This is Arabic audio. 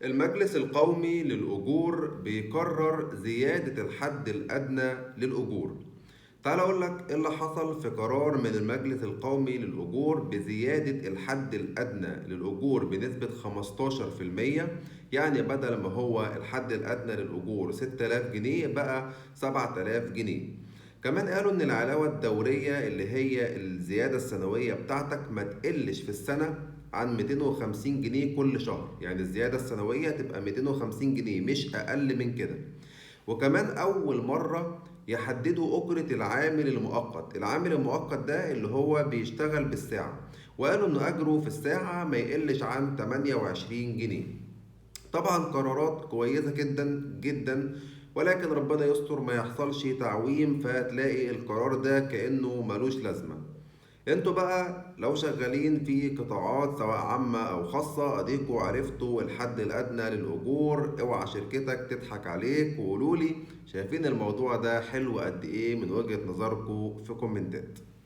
المجلس القومي للأجور بيقرر زيادة الحد الأدنى للأجور. تعال أقول لك إيه اللي حصل في قرار من المجلس القومي للأجور بزيادة الحد الأدنى للأجور بنسبة 15%. يعني بدل ما هو الحد الأدنى للأجور 6000 جنيه بقى 7000 جنيه. كمان قالوا إن العلاوة الدورية اللي هي الزيادة السنوية بتاعتك ما تقلش في السنة عن 250 جنيه كل شهر. يعني الزيادة السنوية تبقى 250 جنيه مش أقل من كده. وكمان أول مرة يحددوا أجرة العامل المؤقت. العامل المؤقت ده اللي هو بيشتغل بالساعة، وقالوا إن أجره في الساعة ما يقلش عن 28 جنيه. طبعا قرارات كويسة جدا جدا، ولكن ربنا يستر ما يحصلش تعويم فتلاقي القرار ده كأنه ملوش لازمة. انتوا بقى لو شغالين في قطاعات سواء عامة او خاصة اديكوا عرفتوا الحد الادنى للاجور. اوعى شركتك تضحك عليك، وقولولي شايفين الموضوع ده حلو قد ايه من وجهة نظركم في كومنتات.